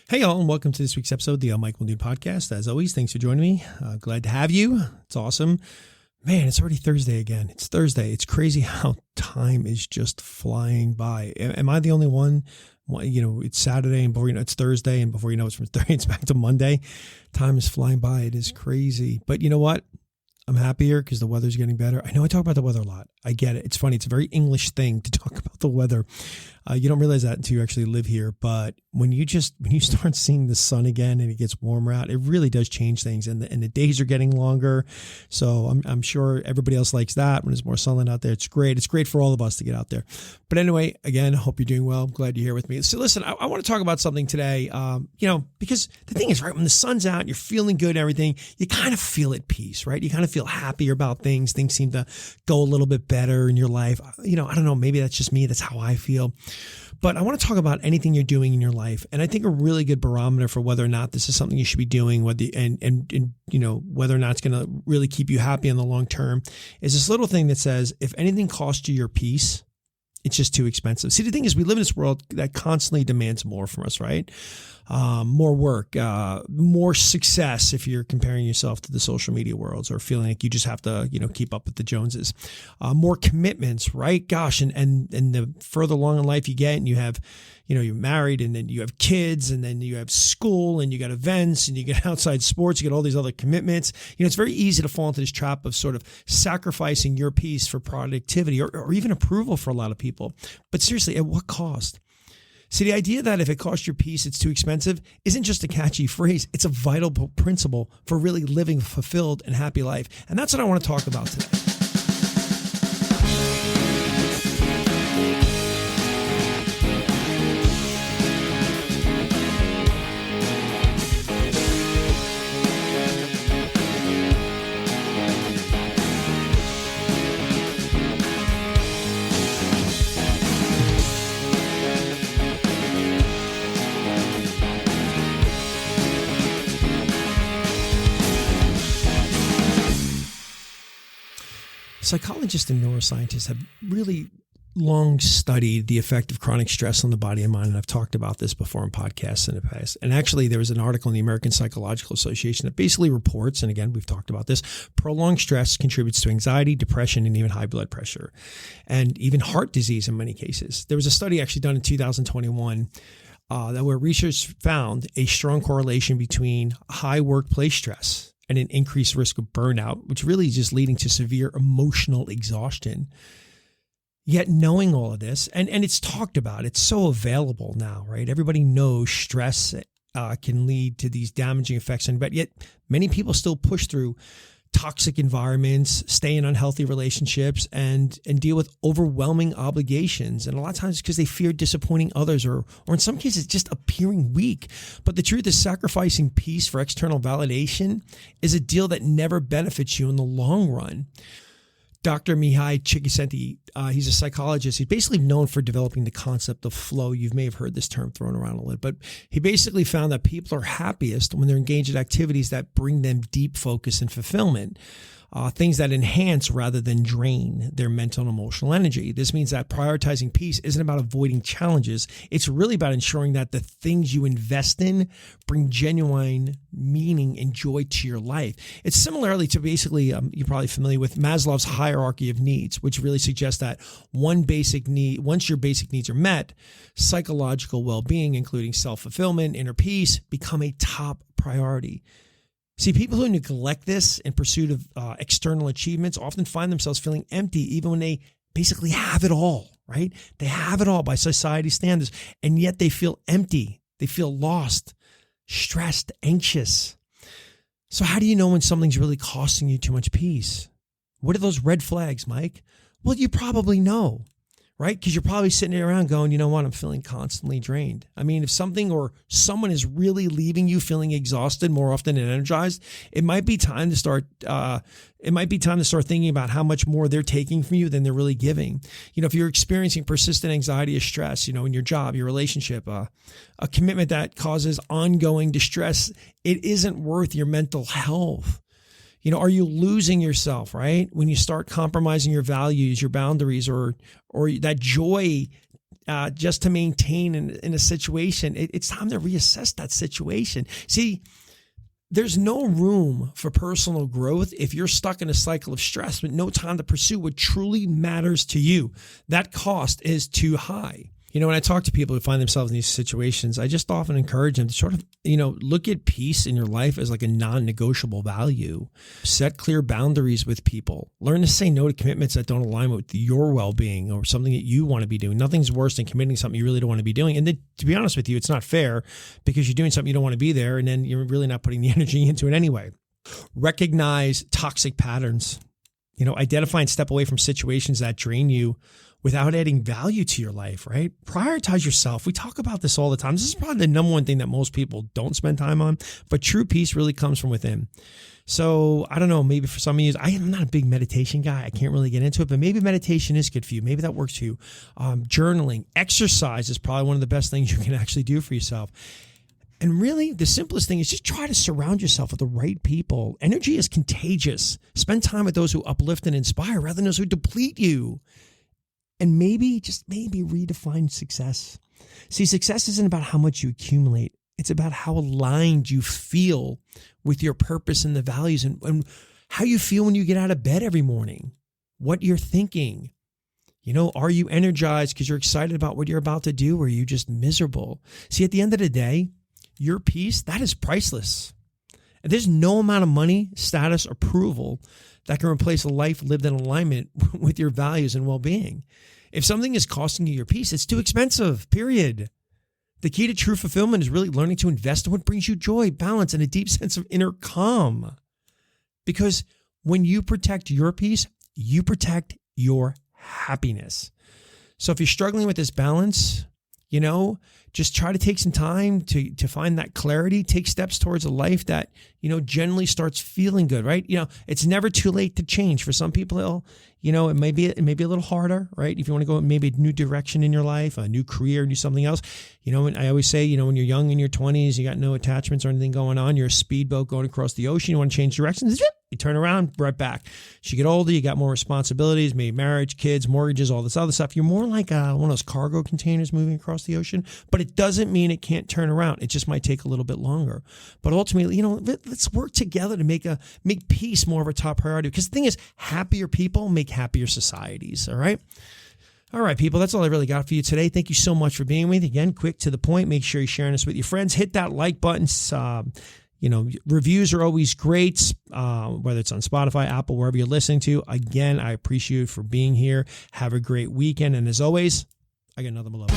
Hey, y'all, and welcome to this week's episode of the Mike Muldoon Podcast. As always, thanks for joining me. Glad to have you. It's awesome. Man, it's already Thursday again. It's Thursday. It's crazy how time is just flying by. Am I the only one? You know, it's Saturday, and before you know, it's Thursday, and before you know, it's from Thursday, it's back to Monday. Time is flying by. It is crazy. But you know what? I'm happier because the weather's getting better. I know I talk about the weather a lot. I get it. It's funny. It's a very English thing to talk about the weather. You don't realize that until you actually live here. But when you start seeing the sun again and it gets warmer out, it really does change things. And the days are getting longer. So I'm sure everybody else likes that. When there's more sunlight out there, it's great. It's great for all of us to get out there. But anyway, again, I hope you're doing well. I'm glad you're here with me. So listen, I want to talk about something today, because the thing is, right, when the sun's out, you're feeling good and everything, you kind of feel at peace, right? You kind of feel happier about things. Things seem to go a little bit better in your life. I don't know, maybe that's just me. That's how I feel. But I want to talk about anything you're doing in your life. And I think a really good barometer for whether or not this is something you should be doing, whether or not it's going to really keep you happy in the long term, is this little thing that says, if anything costs you your peace, it's just too expensive. See, the thing is, we live in this world that constantly demands more from us, right? More work, more success if you're comparing yourself to the social media worlds or feeling like you just have to, keep up with the Joneses. More commitments, right? Gosh, and the further along in life you get and you have, you're married and then you have kids and then you have school and you got events and you get outside sports, you get all these other commitments. It's very easy to fall into this trap of sort of sacrificing your peace for productivity or even approval for a lot of people. But seriously, at what cost? See, the idea that if it costs your peace, it's too expensive isn't just a catchy phrase. It's a vital principle for really living a fulfilled and happy life. And that's what I want to talk about today. Psychologists and neuroscientists have really long studied the effect of chronic stress on the body and mind. And I've talked about this before in podcasts in the past. And actually, there was an article in the American Psychological Association that basically reports, and again, we've talked about this, prolonged stress contributes to anxiety, depression, and even high blood pressure, and even heart disease in many cases. There was a study actually done in 2021 where research found a strong correlation between high workplace stress and an increased risk of burnout, which really is just leading to severe emotional exhaustion. Yet knowing all of this, and it's talked about, it's so available now, right? Everybody knows stress can lead to these damaging effects, but yet many people still push through toxic environments, stay in unhealthy relationships, and deal with overwhelming obligations. And a lot of times because they fear disappointing others or in some cases just appearing weak. But the truth is, sacrificing peace for external validation is a deal that never benefits you in the long run. Dr. Mihai Csikszentmihalyi, he's a psychologist. He's basically known for developing the concept of flow. You may have heard this term thrown around a little, but he basically found that people are happiest when they're engaged in activities that bring them deep focus and fulfillment. Things that enhance rather than drain their mental and emotional energy. This means that prioritizing peace isn't about avoiding challenges. It's really about ensuring that the things you invest in bring genuine meaning and joy to your life. It's similarly to basically, you're probably familiar with Maslow's hierarchy of needs, which really suggests that once your basic needs are met, psychological well-being, including self-fulfillment, inner peace, become a top priority. See, people who neglect this in pursuit of external achievements often find themselves feeling empty even when they basically have it all, right? They have it all by society's standards, and yet they feel empty. They feel lost, stressed, anxious. So how do you know when something's really costing you too much peace? What are those red flags, Mike? Well, you probably know, right? Because you're probably sitting there around going, you know what, I'm feeling constantly drained. I mean, if something or someone is really leaving you feeling exhausted more often than energized, it might be time to start thinking about how much more they're taking from you than they're really giving. If you're experiencing persistent anxiety or stress, in your job, your relationship, a commitment that causes ongoing distress, it isn't worth your mental health. Are you losing yourself, right? When you start compromising your values, your boundaries, or that joy just to maintain in a situation. It's time to reassess that situation. See, there's no room for personal growth if you're stuck in a cycle of stress with no time to pursue what truly matters to you. That cost is too high. When I talk to people who find themselves in these situations, I just often encourage them to sort of, look at peace in your life as like a non-negotiable value. Set clear boundaries with people. Learn to say no to commitments that don't align with your well-being or something that you want to be doing. Nothing's worse than committing something you really don't want to be doing. And then, to be honest with you, it's not fair because you're doing something you don't want to be there and then you're really not putting the energy into it anyway. Recognize toxic patterns. Identify and step away from situations that drain you without adding value to your life, right? Prioritize yourself. We talk about this all the time. This is probably the number one thing that most people don't spend time on, but true peace really comes from within. So I don't know, maybe for some of you, I'm not a big meditation guy. I can't really get into it, but maybe meditation is good for you. Maybe that works for you. Journaling, exercise is probably one of the best things you can actually do for yourself. And really, the simplest thing is just try to surround yourself with the right people. Energy is contagious. Spend time with those who uplift and inspire rather than those who deplete you. And maybe, just maybe, redefine success. See, success isn't about how much you accumulate. It's about how aligned you feel with your purpose and the values and how you feel when you get out of bed every morning, what you're thinking. Are you energized because you're excited about what you're about to do, or are you just miserable? See, at the end of the day, your peace, that is priceless. And there's no amount of money, status, or approval that can replace a life lived in alignment with your values and well-being. If something is costing you your peace, it's too expensive, period. The key to true fulfillment is really learning to invest in what brings you joy, balance, and a deep sense of inner calm. Because when you protect your peace, you protect your happiness. So if you're struggling with this balance, just try to take some time to find that clarity, take steps towards a life that, generally starts feeling good, right? It's never too late to change. For some people, it may be a little harder, right? If you want to go maybe a new direction in your life, a new career, do something else. And I always say, when you're young in your 20s, you got no attachments or anything going on, you're a speedboat going across the ocean, you want to change directions, you turn around, right back. As you get older, you got more responsibilities, maybe marriage, kids, mortgages, all this other stuff. You're more like one of those cargo containers moving across the ocean, but it doesn't mean it can't turn around. It just might take a little bit longer. But ultimately, let's work together to make peace more of a top priority. Because the thing is, happier people make happier societies. All right. All right, people, that's all I really got for you today. Thank you so much for being with me. Again, quick to the point. Make sure you're sharing this with your friends. Hit that like button. Reviews are always great, whether it's on Spotify, Apple, wherever you're listening to. Again, I appreciate you for being here. Have a great weekend. And as always, I got nothing but love.